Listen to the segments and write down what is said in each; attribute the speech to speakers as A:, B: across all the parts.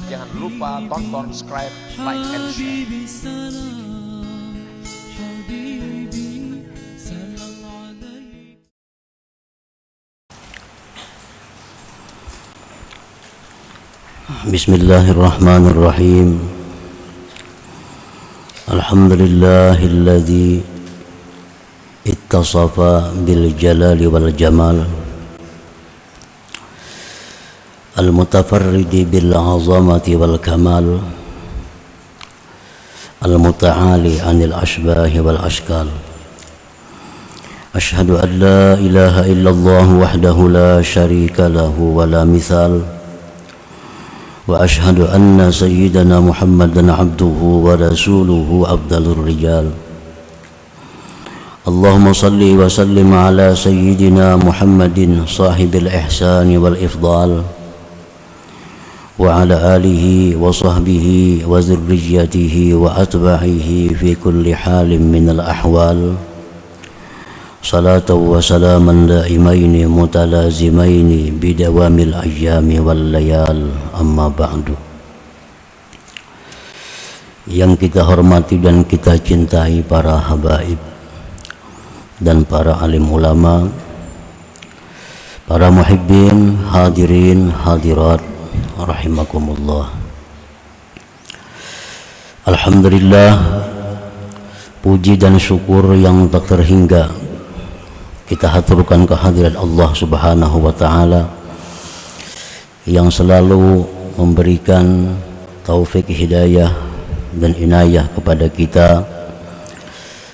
A: Jangan lupa tonton, subscribe, like, and share.
B: Bismillahirrahmanirrahim. Alhamdulillahilladzi ittasafa bil jalali wal jamal, al-mutafarridi bil azamati wal kamal, al-muta'ali anil ashbahi wal ashkal. Ashhadu an la ilaha illallah wahdahu la syarika lahu wa la mithal, wa ashhadu anna sayyidana Muhammadan abduhu wa rasuluhu afdalur rijal. Allahumma salli wa sallim ala sayyidina Muhammadin sahibil ihsani wal ifdal, wa ala alihi wa sahbihi wa zurriyyatihi wa atba'ihi fi kulli halin minal ahwal. Salatan wa salaman daimaini mutalazimaini bidawamil ayyami wal layal, amma ba'du. Yang kita hormati dan kita cintai para habaib dan para alim ulama, para muhibbin, hadirin, hadirat, rahimakumullah. Alhamdulillah, puji dan syukur yang tak terhingga kita haturkan kehadirat Allah Subhanahu wa ta'ala yang selalu memberikan taufik hidayah dan inayah kepada kita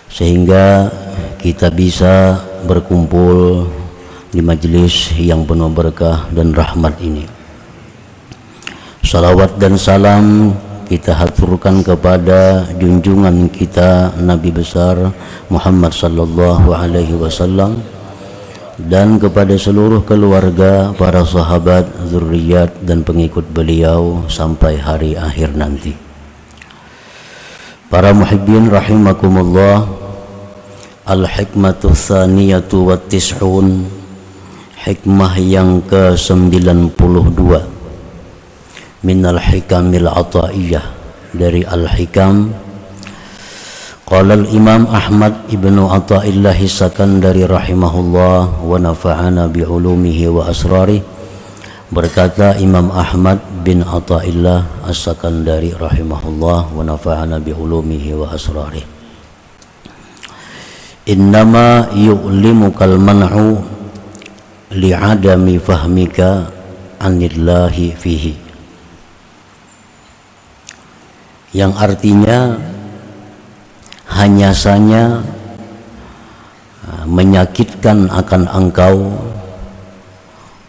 B: sehingga kita bisa berkumpul di majelis yang penuh berkah dan rahmat ini. Salawat dan salam kita haturkan kepada junjungan kita Nabi besar Muhammad sallallahu alaihi wasallam dan kepada seluruh keluarga, para sahabat, zuriat dan pengikut beliau sampai hari akhir nanti. Para muhibbin rahimakumullah, al-hikmatu tsaniyatu wat tis'un, hikmah yang ke-92 minal hikamil ataiyah, dari al-hikam. Qala al-imam Ahmad ibnu Athaillah Sakandari rahimahullah wa nafa'ana bi'ulumihi wa asrarih. Berkata Imam Ahmad bin Athaillah As-Sakandari rahimahullah wa nafa'ana bi'ulumihi wa asrarih, innama yu'limukal man'u li'adami fahmika anillahi fihi, yang artinya hanya saja menyakitkan akan engkau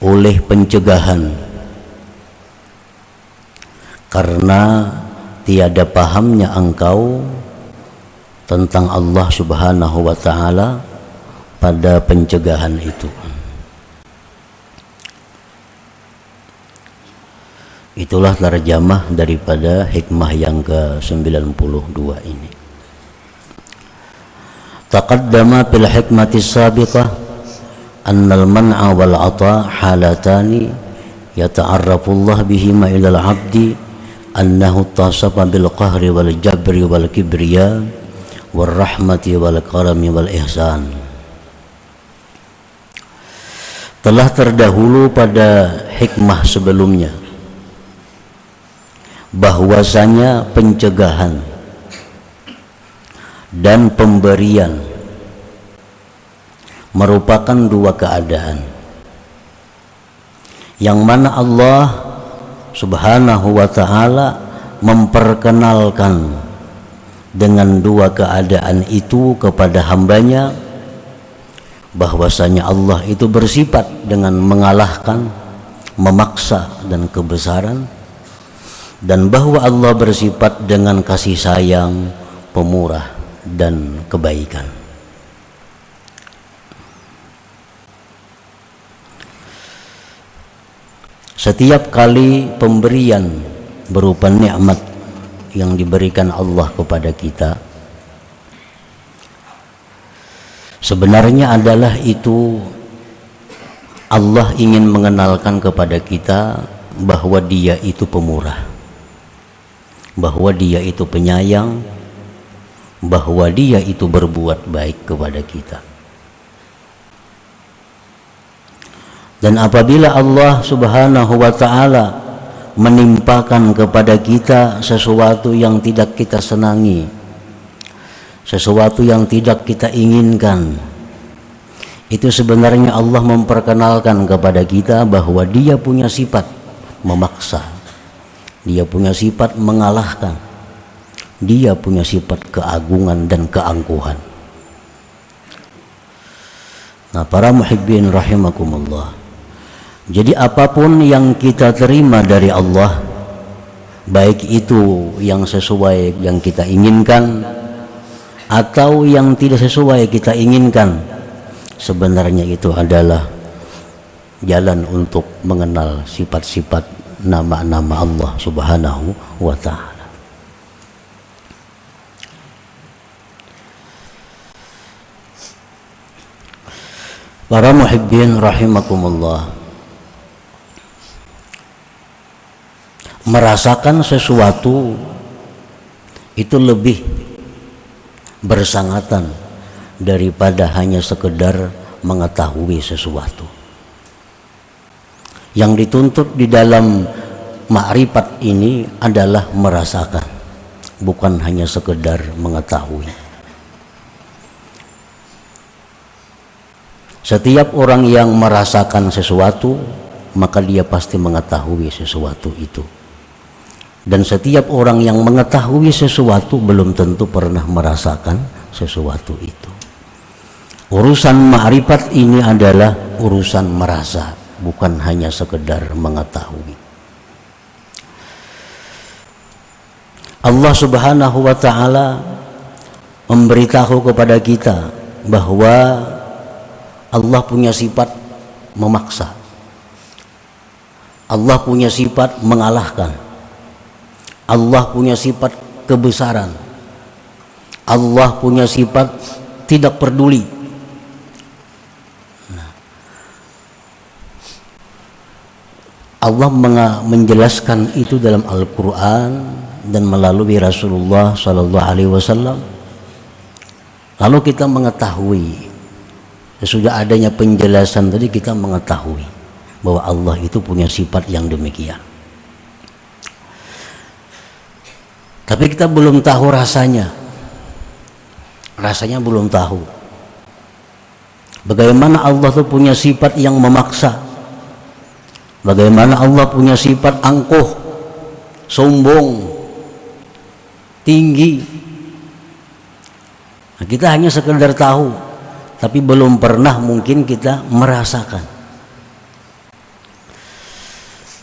B: oleh pencegahan karena tiada pahamnya engkau tentang Allah Subhanahu wa ta'ala pada pencegahan itu. Itulah tarjamah daripada hikmah yang ke-92 ini. Taqaddama fil hikmati sabiqah annal man'a wal 'ata halatani yata'arrafu Allah bihima ilal 'abdi annahu tasafa bil qahri wal jabri wal kibriya wal rahmati wal karami wal ihsan. Telah terdahulu pada hikmah sebelumnya bahwasanya pencegahan dan pemberian merupakan dua keadaan yang mana Allah Subhanahu wa ta'ala memperkenalkan dengan dua keadaan itu kepada hambanya, bahwasanya Allah itu bersifat dengan mengalahkan, memaksa dan kebesaran, dan bahwa Allah bersifat dengan kasih sayang, pemurah dan kebaikan. Setiap kali pemberian berupa nikmat yang diberikan Allah kepada kita, sebenarnya adalah itu Allah ingin mengenalkan kepada kita bahwa Dia itu pemurah, bahwa Dia itu penyayang, bahwa Dia itu berbuat baik kepada kita. Dan apabila Allah Subhanahu wa ta'ala menimpakan kepada kita sesuatu yang tidak kita senangi, sesuatu yang tidak kita inginkan, itu sebenarnya Allah memperkenalkan kepada kita bahwa Dia punya sifat memaksa, Dia punya sifat mengalahkan, Dia punya sifat keagungan dan keangkuhan. Nah, para muhibbin rahimakumullah, jadi apapun yang kita terima dari Allah, baik itu yang sesuai yang kita inginkan atau yang tidak sesuai kita inginkan, sebenarnya itu adalah jalan untuk mengenal sifat-sifat nama-nama Allah Subhanahu wa ta'ala. Para muhibbin rahimakumullah, merasakan sesuatu itu lebih bersangatan daripada hanya sekedar mengetahui sesuatu. Yang dituntut di dalam ma'rifat ini adalah merasakan, bukan hanya sekedar mengetahui. Setiap orang yang merasakan sesuatu, maka dia pasti mengetahui sesuatu itu. Dan setiap orang yang mengetahui sesuatu belum tentu pernah merasakan sesuatu itu. Urusan ma'rifat ini adalah urusan merasa, bukan hanya sekedar mengetahui. Allah Subhanahu wa ta'ala memberitahu kepada kita bahwa Allah punya sifat memaksa, Allah punya sifat mengalahkan, Allah punya sifat kebesaran, Allah punya sifat tidak peduli. Allah menjelaskan itu dalam Al-Quran dan melalui Rasulullah SAW. Lalu kita mengetahui, sesudah adanya penjelasan tadi, kita mengetahui bahwa Allah itu punya sifat yang demikian. Tapi kita belum tahu rasanya belum tahu. Bagaimana Allah itu punya sifat yang memaksa, bagaimana Allah punya sifat angkuh, sombong, tinggi. Nah, kita hanya sekedar tahu, tapi belum pernah mungkin kita merasakan.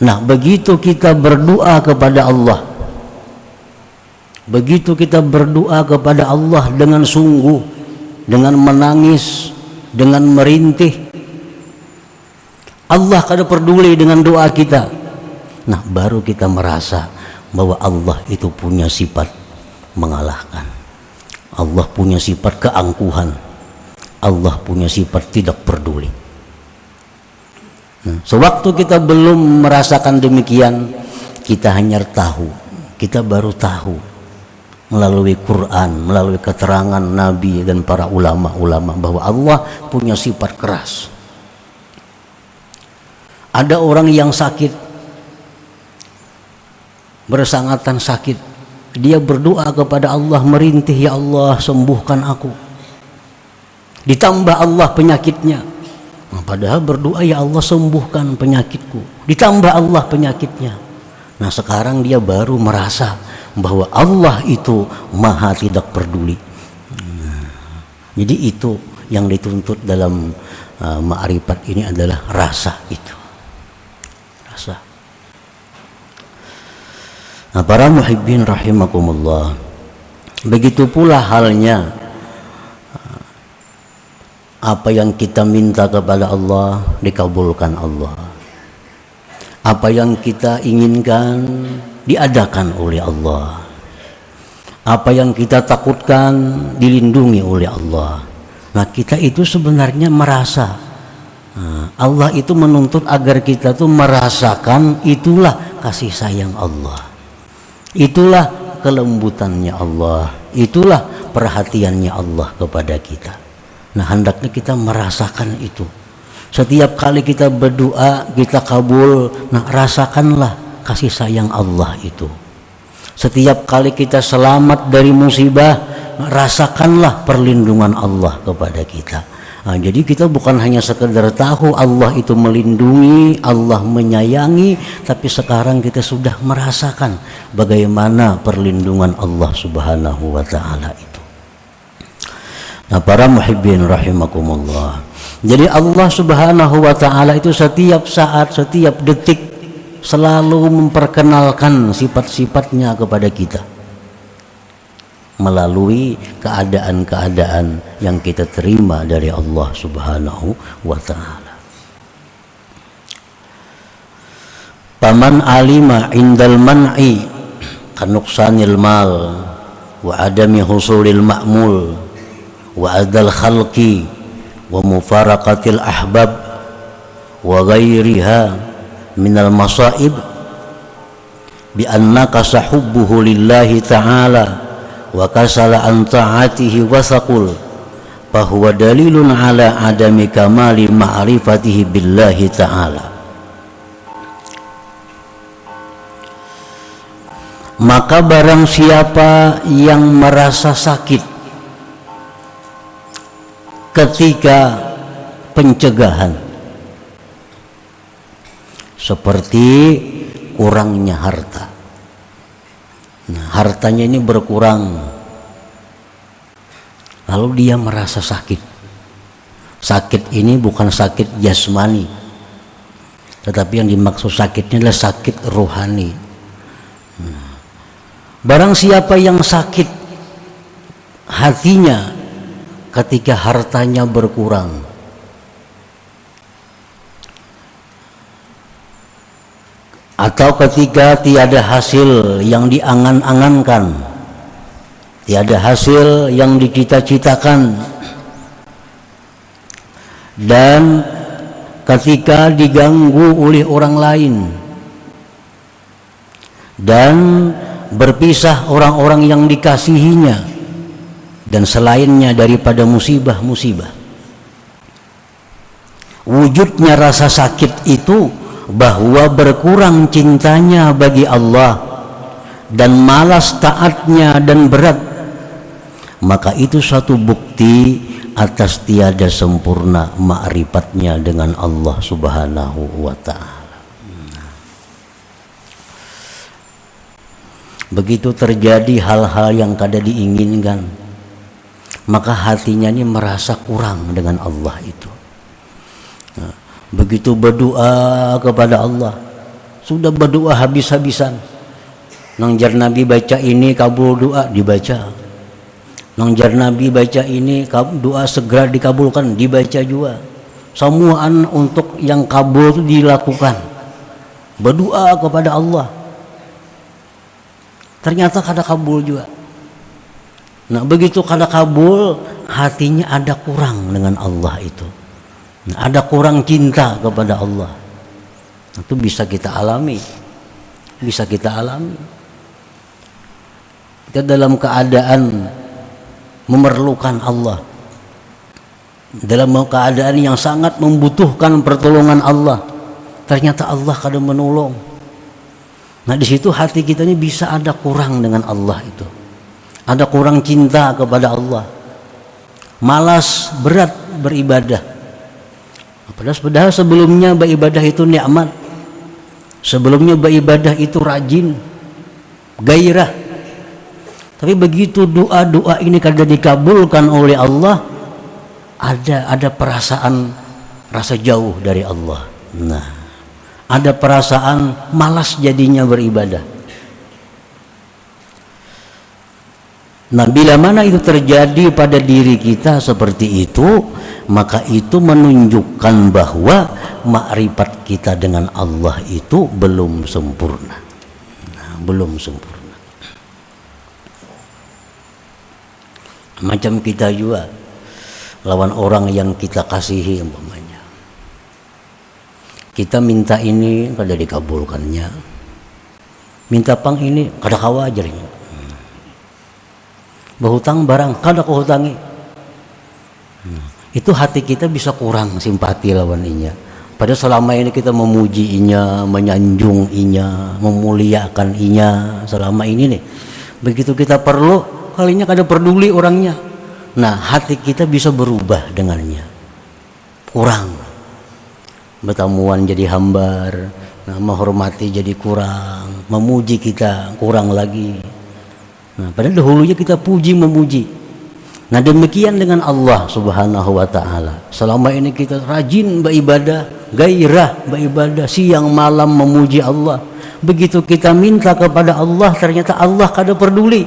B: Nah, begitu kita berdoa kepada Allah, begitu kita berdoa kepada Allah dengan sungguh, dengan menangis, dengan merintih, Allah kada peduli dengan doa kita. Nah, baru kita merasa bahwa Allah itu punya sifat mengalahkan, Allah punya sifat keangkuhan, Allah punya sifat tidak peduli. Sewaktu kita belum merasakan demikian, kita hanya tahu, kita baru tahu melalui Quran, melalui keterangan Nabi dan para ulama-ulama bahwa Allah punya sifat keras. Ada orang yang sakit, bersangatan sakit, dia berdoa kepada Allah, merintih, ya Allah sembuhkan aku. Ditambah Allah penyakitnya. Nah, padahal berdoa, ya Allah sembuhkan penyakitku, ditambah Allah penyakitnya. Nah, sekarang dia baru merasa bahwa Allah itu maha tidak peduli. Jadi itu yang dituntut dalam ma'rifat ini adalah rasa itu, rasa. Nah, para muhibbin rahimakumullah, begitu pula halnya apa yang kita minta kepada Allah dikabulkan Allah, apa yang kita inginkan diadakan oleh Allah, apa yang kita takutkan dilindungi oleh Allah. Nah, kita itu sebenarnya merasa Allah itu menuntut agar kita tuh merasakan itulah kasih sayang Allah, itulah kelembutannya Allah, itulah perhatiannya Allah kepada kita. Nah, hendaknya kita merasakan itu. Setiap kali kita berdoa, kita kabul, nah rasakanlah kasih sayang Allah itu. Setiap kali kita selamat dari musibah, rasakanlah perlindungan Allah kepada kita. Nah, jadi kita bukan hanya sekedar tahu Allah itu melindungi, Allah menyayangi, tapi sekarang kita sudah merasakan bagaimana perlindungan Allah Subhanahu wa ta'ala itu. Nah, para muhibbin rahimakumullah. Jadi Allah Subhanahu wa ta'ala itu setiap saat, setiap detik selalu memperkenalkan sifat-sifatnya kepada kita melalui keadaan-keadaan yang kita terima dari Allah Subhanahu wa ta'ala. Paman alima indal man'i kanuqsanil mal wa adami husulil ma'mul wa adal khalqi wa mufaraqatil ahbab wa ghairiha minal masaib bi annaka sahubbuhu lillahi ta'ala wa kasala an ta'atihi wa saqul fahuwa dalilun ala adami kamali ma'rifatihi billahi ta'ala. Maka barang siapa yang merasa sakit ketika pencegahan, seperti kurangnya harta. Nah, hartanya ini berkurang, lalu dia merasa sakit. Sakit ini bukan sakit jasmani, tetapi yang dimaksud sakitnya adalah sakit rohani. Barang siapa yang sakit hatinya ketika hartanya berkurang, atau ketika tiada hasil yang diangan-angankan, tiada hasil yang dicita-citakan, dan ketika diganggu oleh orang lain dan berpisah orang-orang yang dikasihinya dan selainnya daripada musibah-musibah, wujudnya rasa sakit itu bahwa berkurang cintanya bagi Allah dan malas taatnya dan berat, maka itu satu bukti atas tiada sempurna ma'rifatnya dengan Allah Subhanahu wa ta'ala. Begitu terjadi hal-hal yang kada diinginkan, maka hatinya ini merasa kurang dengan Allah itu. Begitu berdoa kepada Allah, sudah berdoa habis-habisan, nang jar Nabi baca ini kabul doa dibaca, nang jar Nabi baca ini doa segera dikabulkan dibaca juga, semuaan untuk yang kabul itu dilakukan, berdoa kepada Allah, ternyata kada kabul juga. Nah, begitu kada kabul, hatinya ada kurang dengan Allah itu. Ada kurang cinta kepada Allah. Itu bisa kita alami. Bisa kita alami. Kita dalam keadaan memerlukan Allah, dalam keadaan yang sangat membutuhkan pertolongan Allah, ternyata Allah kadang menolong. Nah, di situ hati kita ini bisa ada kurang dengan Allah itu. Ada kurang cinta kepada Allah. Malas, berat beribadah. Padahal sebelumnya beribadah itu nikmat, sebelumnya beribadah itu rajin, gairah. Tapi begitu doa-doa ini kada dikabulkan oleh Allah, ada perasaan rasa jauh dari Allah. Nah, ada perasaan malas jadinya beribadah. Nah, bila mana itu terjadi pada diri kita seperti itu, maka itu menunjukkan bahwa makrifat kita dengan Allah itu belum sempurna. Nah, belum sempurna. Macam kita juga lawan orang yang kita kasihi umpamanya. Kita minta ini kada dikabulkannya, minta pang ini kada kawajarnya, berhutang barang kada kehutangi. Itu hati kita bisa kurang simpati lawan inya. Padahal selama ini kita memuji inya, menyanjung inya, memuliakan inya selama ini nih. Begitu kita perlu, kalinya kada peduli orangnya. Nah, hati kita bisa berubah dengannya. Kurang. Bertamuan jadi hambar, nah, menghormati jadi kurang, memuji kita kurang lagi. Nah, padahal dahulunya kita puji memuji. Nah, demikian dengan Allah Subhanahu wa taala. Selama ini kita rajin beribadah, gairah beribadah, siang malam memuji Allah. Begitu kita minta kepada Allah, ternyata Allah kada peduli.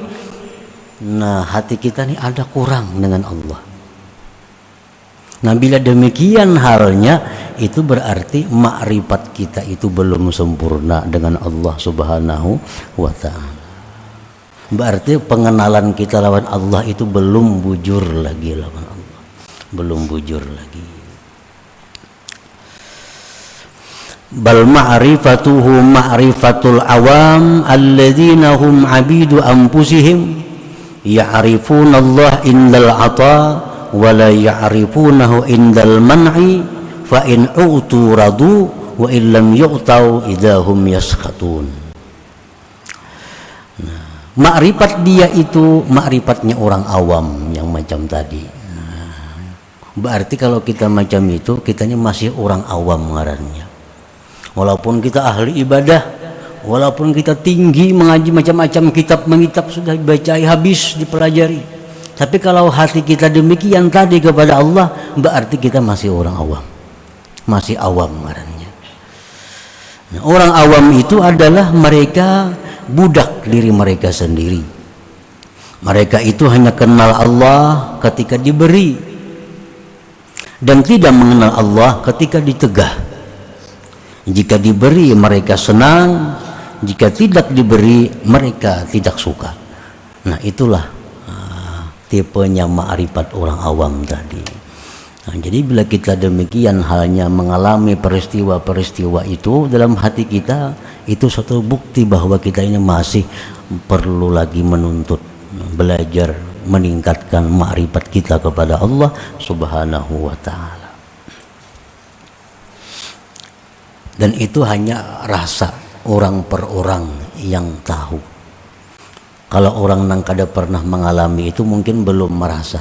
B: Nah, hati kita ini ada kurang dengan Allah. Nah, bila demikian halnya, itu berarti makrifat kita itu belum sempurna dengan Allah Subhanahu wa ta'ala. Berarti pengenalan kita lawan Allah itu belum bujur lagi lawan Allah. Belum bujur lagi. Bal ma'rifatuhu ma'rifatul awam alladzina hum abidu anfusihim ya'rifuna Allah indal 'ata wala ya'rifunahu indal man'i fa in utu radu wa illam yu'tau idahum yaskhatun. Nah, makrifat dia itu makrifatnya orang awam yang macam tadi. Nah, berarti kalau kita macam itu, kitanya masih orang awam ngarannya. Walaupun kita ahli ibadah, walaupun kita tinggi mengaji macam-macam kitab sudah dibacai habis dipelajari. Tapi kalau hati kita demikian tadi kepada Allah, berarti kita masih orang awam. Masih awam ngarannya. Nah, orang awam itu adalah mereka budak diri mereka sendiri. Mereka itu hanya kenal Allah ketika diberi dan tidak mengenal Allah ketika ditegah. Jika diberi mereka senang, jika tidak diberi mereka tidak suka. Nah, itulah tipenya ma'rifat orang awam tadi. Nah, jadi bila kita demikian halnya mengalami peristiwa-peristiwa itu dalam hati kita, itu suatu bukti bahwa kita ini masih perlu lagi menuntut, belajar, meningkatkan ma'rifat kita kepada Allah Subhanahu wa ta'ala. Dan itu hanya rasa orang per orang yang tahu. Kalau orang yang kada pernah mengalami itu mungkin belum merasa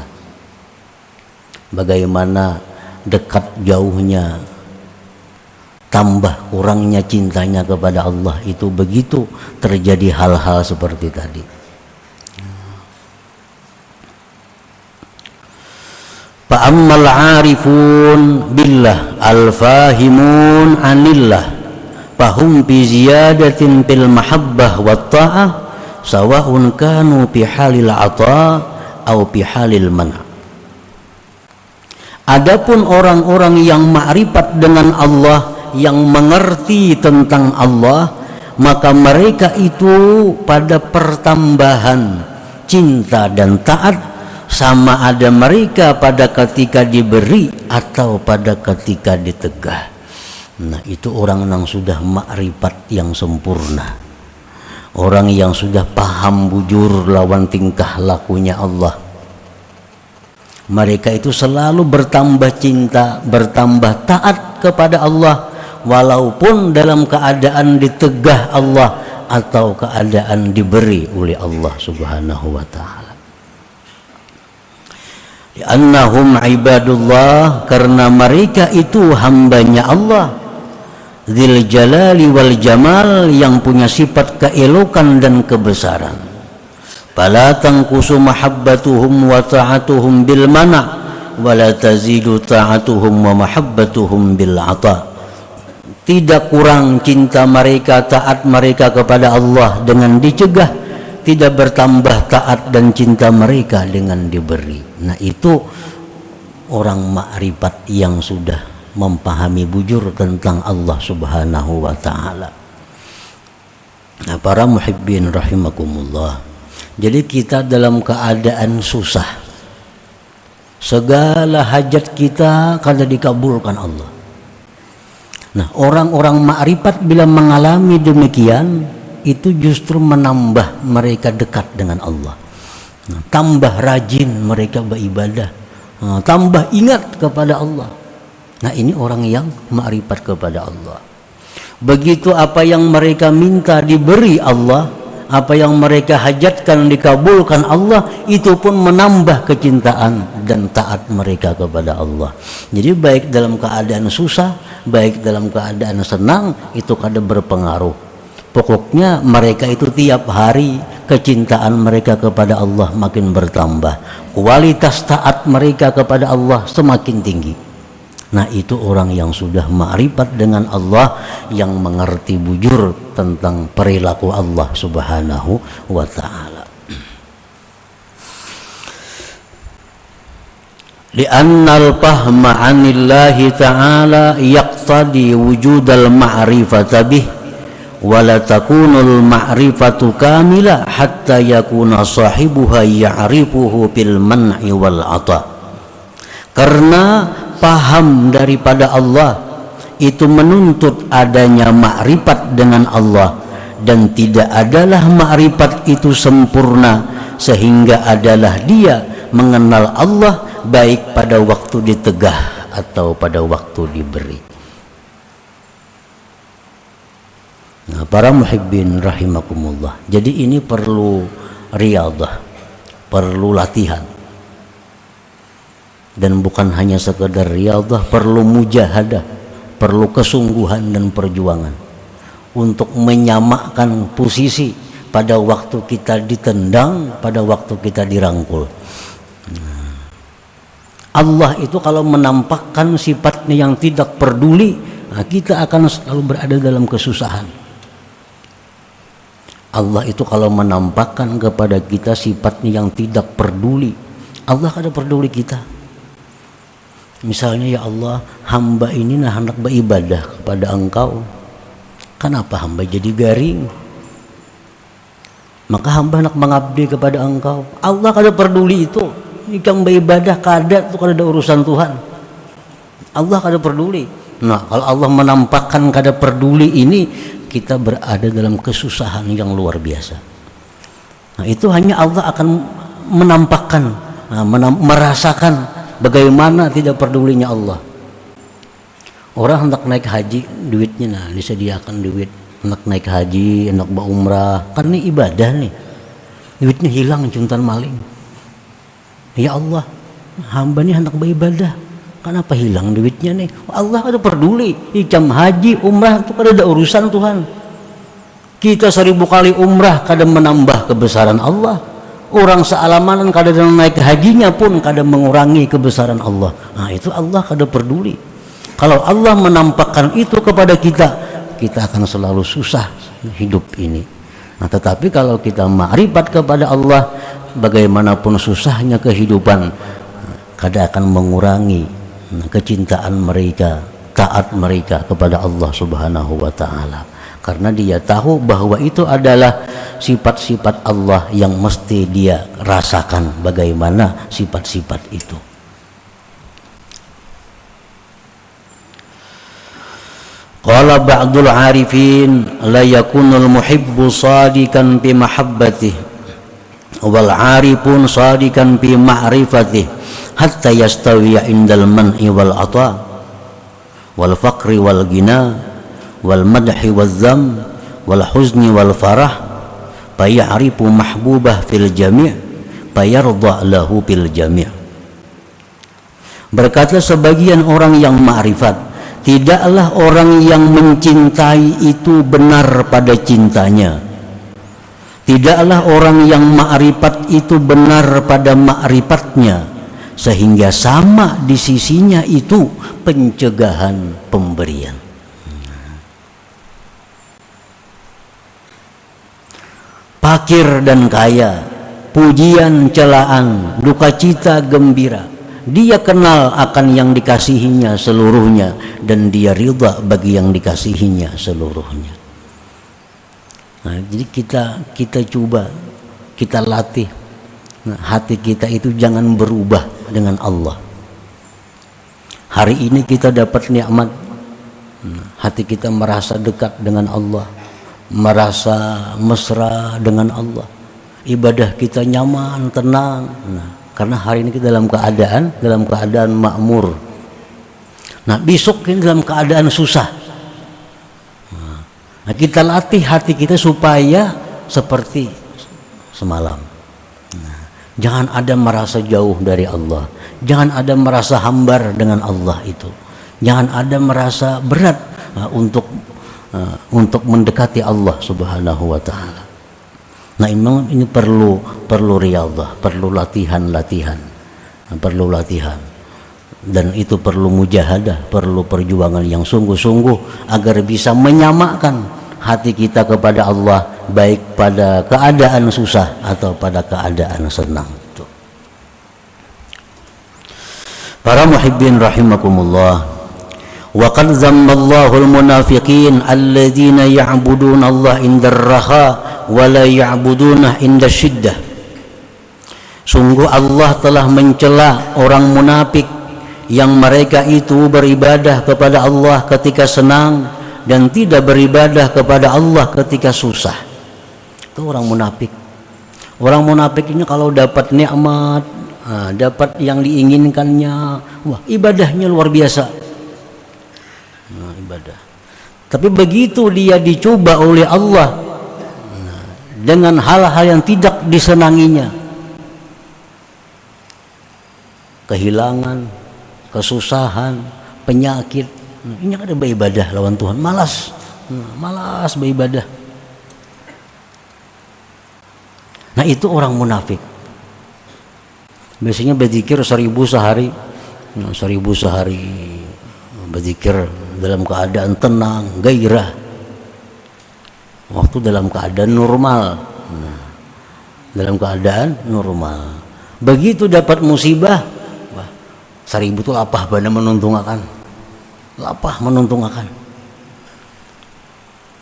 B: bagaimana dekat jauhnya, tambah kurangnya cintanya kepada Allah itu begitu terjadi hal-hal seperti tadi. Fa'ammal 'arifun billah al-fahimun 'anillah fahum bi ziyadatin fil mahabbah wat ta'ah sawa'un kanu fi halil 'ata au fi halil man'. Adapun orang-orang yang makrifat dengan Allah, yang mengerti tentang Allah, maka mereka itu pada pertambahan cinta dan taat sama ada mereka pada ketika diberi atau pada ketika ditegah. Nah, itu orang yang sudah makrifat yang sempurna, orang yang sudah paham bujur lawan tingkah lakunya Allah. Mereka itu selalu bertambah cinta, bertambah taat kepada Allah, walaupun dalam keadaan ditegah Allah atau keadaan diberi oleh Allah Subhanahu wa ta'ala. Annahum ibadullah, karena mereka itu hambanya Allah, dzil jalali wal jamal, yang punya sifat keelokan dan kebesaran. Fala tanqusu mahabbatuhum wa ta'atuhum bil mana' wa la tazidu ta'atuhum wa mahabbatuhum bil 'ata. Tidak kurang cinta mereka, taat mereka kepada Allah dengan dicegah, tidak bertambah taat dan cinta mereka dengan diberi. Nah, itu orang makrifat yang sudah memahami bujur tentang Allah Subhanahu wa ta'ala. Nah, para muhibbin rahimakumullah, jadi kita dalam keadaan susah, segala hajat kita kada dikabulkan Allah. Nah, orang-orang ma'rifat bila mengalami demikian, itu justru menambah mereka dekat dengan Allah. Nah, tambah rajin mereka beribadah, tambah ingat kepada Allah. Nah, ini orang yang ma'rifat kepada Allah. Begitu apa yang mereka minta diberi Allah, apa yang mereka hajatkan dikabulkan Allah, itu pun menambah kecintaan dan taat mereka kepada Allah. Jadi baik dalam keadaan susah, baik dalam keadaan senang, itu kadang berpengaruh. Pokoknya mereka itu tiap hari kecintaan mereka kepada Allah makin bertambah, kualitas taat mereka kepada Allah semakin tinggi. Nah, itu orang yang sudah ma'rifat dengan Allah, yang mengerti bujur tentang perilaku Allah Subhanahu wa ta'ala. Li'annal fahma 'anillahi ta'ala yaqtadi wujudal ma'rifata bih wa la takunul ma'rifatu kamila hatta yakuna sahibuha ya'rifuhu bil man'i wal 'ata. Karena paham daripada Allah itu menuntut adanya makrifat dengan Allah, dan tidak adalah makrifat itu sempurna sehingga adalah dia mengenal Allah baik pada waktu ditegah atau pada waktu diberi. Nah, para muhibbin rahimakumullah, jadi ini perlu riyadhah, perlu latihan. Dan bukan hanya sekedar riyadhah, perlu mujahadah, perlu kesungguhan dan perjuangan untuk menyamakan posisi pada waktu kita ditendang, pada waktu kita dirangkul. Allah itu kalau menampakkan sifatnya yang tidak peduli, kita akan selalu berada dalam kesusahan. Allah itu kalau menampakkan kepada kita sifatnya yang tidak peduli, Allah kada peduli kita. Misalnya, ya Allah, hamba ini hendak beribadah kepada Engkau, kenapa hamba jadi garing? Maka hamba hendak mengabdi kepada Engkau. Allah kada peduli itu. Ikam beribadah kada, itu kada ada urusan Tuhan. Allah kada peduli. Nah, kalau Allah menampakkan kada peduli ini, kita berada dalam kesusahan yang luar biasa. Nah, itu hanya Allah akan menampakkan, merasakan bagaimana tidak pedulinya Allah. Orang hendak naik haji, duitnya disediakan duit, hendak naik haji, hendak berumrah, karena ibadah nih, duitnya hilang juntan maling. Ya Allah, hamba nih hendak beribadah, kenapa hilang duitnya nih? Allah ada peduli, ikam haji, umrah itu kada ada urusan Tuhan. Kita 1000 kali umrah kadang menambah kebesaran Allah. Orang sealamanan kadang naik hajinya pun kadang mengurangi kebesaran Allah. Nah, itu Allah kadang peduli. Kalau Allah menampakkan itu kepada kita, kita akan selalu susah hidup ini. Nah, tetapi kalau kita ma'rifat kepada Allah, bagaimanapun susahnya kehidupan, kadang akan mengurangi kecintaan mereka, taat mereka kepada Allah Subhanahu wa ta'ala. Karena dia tahu bahwa itu adalah sifat-sifat Allah yang mesti dia rasakan bagaimana sifat-sifat itu. Qala ba'dul arifin la yakunul muhibbu sadikan fi mahabbatih wal arifun sadikan fi ma'rifatih hatta yastawiya indal man'i wal ata wal faqri wal ghina wal madhi wal zam wal huzni wal farah fayarifu mahbubah fil jami' fayarda lahu fil jami'. Berkata sebagian orang yang ma'rifat, tidaklah orang yang mencintai itu benar pada cintanya, tidaklah orang yang ma'rifat itu benar pada ma'rifatnya, sehingga sama di sisinya itu pencegahan pemberian. Fakir dan kaya, pujian celaan, duka cita gembira, dia kenal akan yang dikasihinya seluruhnya, dan dia ridha bagi yang dikasihinya seluruhnya. Nah, jadi kita coba, kita latih, hati kita itu jangan berubah dengan Allah. Hari ini kita dapat nikmat, Hati kita merasa dekat dengan Allah, merasa mesra dengan Allah. Ibadah kita nyaman, tenang. Karena hari ini kita dalam keadaan makmur. Nah, besok ini dalam keadaan susah. Nah, kita latih hati kita supaya seperti semalam. Jangan ada merasa jauh dari Allah. Jangan ada merasa hambar dengan Allah itu. Jangan ada merasa berat untuk mendekati Allah Subhanahu wa taala. Nah, ini perlu riyadhah, perlu latihan. Perlu latihan. Dan itu perlu mujahadah, perlu perjuangan yang sungguh-sungguh agar bisa menyamakan hati kita kepada Allah, baik pada keadaan susah atau pada keadaan senang. Para muhibbin rahimakumullah. Wa qad zammallahu al-munafiqin alladzina ya'buduna Allah indar raha wa la ya'buduna inda syiddah. Sungguh Allah telah mencela orang munafik yang mereka itu beribadah kepada Allah ketika senang dan tidak beribadah kepada Allah ketika susah. Itu orang munafik. Orang munafik ini kalau dapat nikmat, dapat yang diinginkannya, wah, ibadahnya luar biasa. Ibadah. Tapi begitu dia dicoba oleh Allah dengan hal-hal yang tidak disenanginya, kehilangan, kesusahan, penyakit, ini ada beribadah lawan Tuhan, malas beribadah. Nah, itu orang munafik. Biasanya berzikir 1000 sehari, 1000 sehari berzikir dalam keadaan tenang, gairah. Waktu dalam keadaan normal. Dalam keadaan normal. Begitu dapat musibah, wah, 1000 itu lapah bana menuntungakan. Lapah menuntungakan.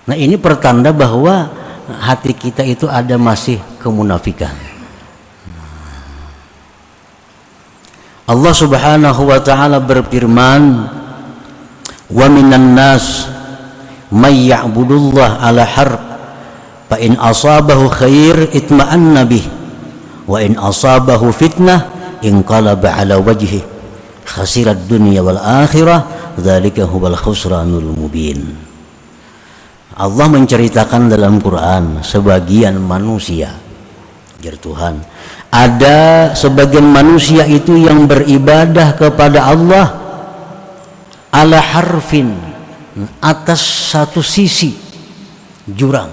B: Nah, ini pertanda bahwa hati kita itu ada masih kemunafikan. Allah Subhanahu wa taala berfirman, wa minan nas may ya'budullah ala harf fa in asabahu khair itma'anna bih wa in asabahu fitnah inqalaba ala wajhi khasirat dunya wal akhirah dzalika huwal khusranul mubin. Allah menceritakan dalam Quran sebagian manusia, jar Tuhan, ada sebagian manusia itu yang beribadah kepada Allah ala harfin, atas satu sisi jurang.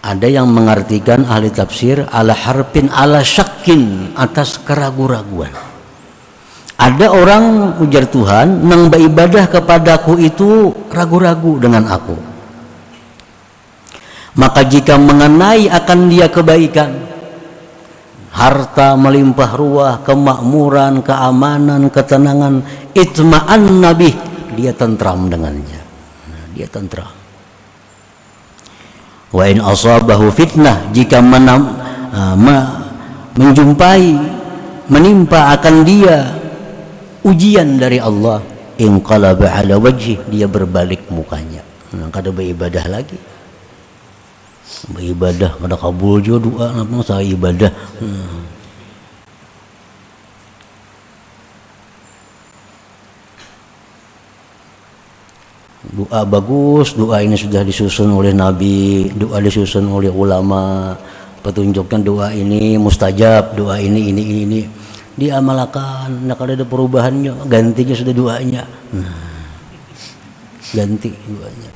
B: Ada yang mengartikan ahli tafsir ala harfin ala syakin, atas keraguan-raguan. Ada orang, ujar Tuhan, yang beribadah kepadaku itu ragu-ragu dengan aku. Maka jika mengenai akan dia kebaikan, harta melimpah ruah, kemakmuran, keamanan, ketenangan, itma'an nabih, dia tentram dengannya. Dia tentram. Wa in asabahu fitnah, jika menimpa akan dia ujian dari Allah, inqalaba ala wajhi, dia berbalik mukanya. Kada beribadah lagi. Beribadah pada kabul juga doa, apa saya ibadah. Doa bagus, doa ini sudah disusun oleh Nabi, doa disusun oleh ulama, petunjukkan doa ini mustajab, doa ini diamalkan. Nah, kalau ada perubahannya, gantinya sudah doanya. Ganti doanya.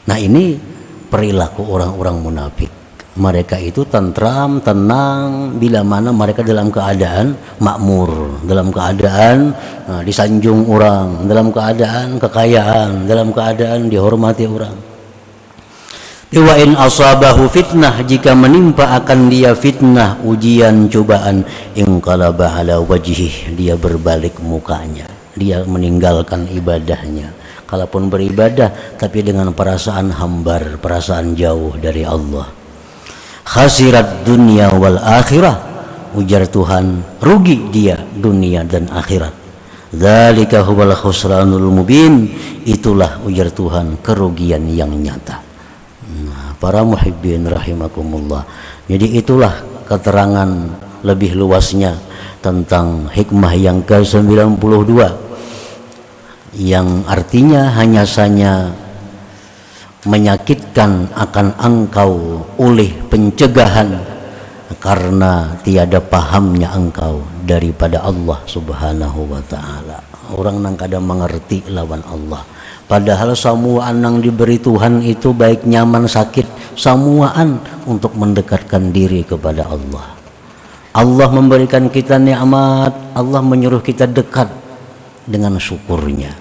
B: Nah, ini perilaku orang-orang munafik. Mereka itu tentram, tenang bila mana mereka dalam keadaan makmur, dalam keadaan disanjung orang, dalam keadaan kekayaan, dalam keadaan dihormati orang. Wa in asabahu fitnah, jika menimpa akan dia fitnah, ujian, cobaan, inqalaba ala wajhi, dia berbalik mukanya, dia meninggalkan ibadahnya. Kalaupun beribadah tapi dengan perasaan hambar, perasaan jauh dari Allah. Khasirat dunia wal akhirah, ujar Tuhan, rugi dia dunia dan akhirat. Dzalika huwal khusranul mubin, itulah ujar Tuhan kerugian yang nyata. Nah, para muhibbin rahimakumullah. Jadi itulah keterangan lebih luasnya tentang hikmah yang ke-92, yang artinya hanya saja menyakitkan akan engkau oleh pencegahan karena tiada pahamnya engkau daripada Allah subhanahu wa ta'ala. Orang nang kadang mengerti lawan Allah, padahal samuaan nang diberi Tuhan itu baik nyaman sakit, samuaan untuk mendekatkan diri kepada Allah. Allah memberikan kita nikmat, Allah menyuruh kita dekat dengan syukurnya.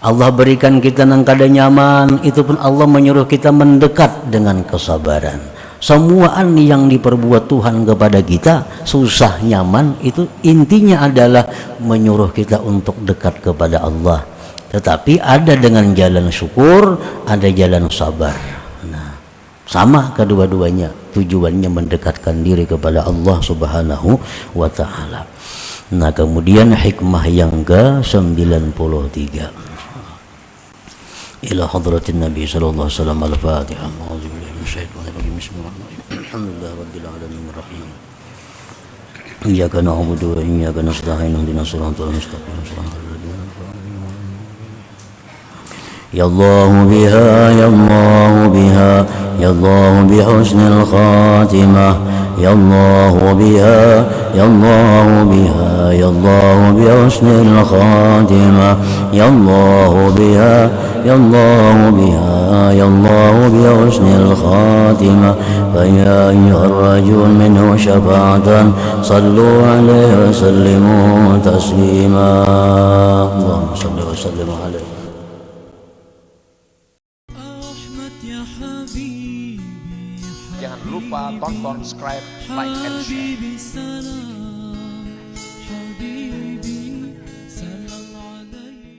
B: Allah berikan kita nang kada nyaman, itu pun Allah menyuruh kita mendekat dengan kesabaran. Semuaan yang diperbuat Tuhan kepada kita, susah nyaman, itu intinya adalah menyuruh kita untuk dekat kepada Allah. Tetapi ada dengan jalan syukur, ada jalan sabar. Nah, sama kedua-duanya, tujuannya mendekatkan diri kepada Allah subhanahu wa ta'ala. Nah, kemudian hikmah yang ke-93. إلى حضرة النبي صلى الله عليه وسلم. الفاتحة. أعوذ بالله من الشيطان الرجيم. بسم الله الرحمن الرحيم. الحمد لله رب العالمين الرحيم. إياك نعبد وإياك نستعين اهدنا الصراط المستقيم صراط الذين أنعمت عليهم. يا الله بها يا الله بها يا الله بحسن الخاتمة يا الله بها يا الله بها يا الله بحسن الخاتمة يا الله بها يا الله بها يا الله بحسن الخاتمة فيا أيها الرجل منه شفاعة صلوا عليه وسلموا تسليما. اللهم صل وسلم عليه.
A: Jangan lupa tonton, subscribe, like, and share.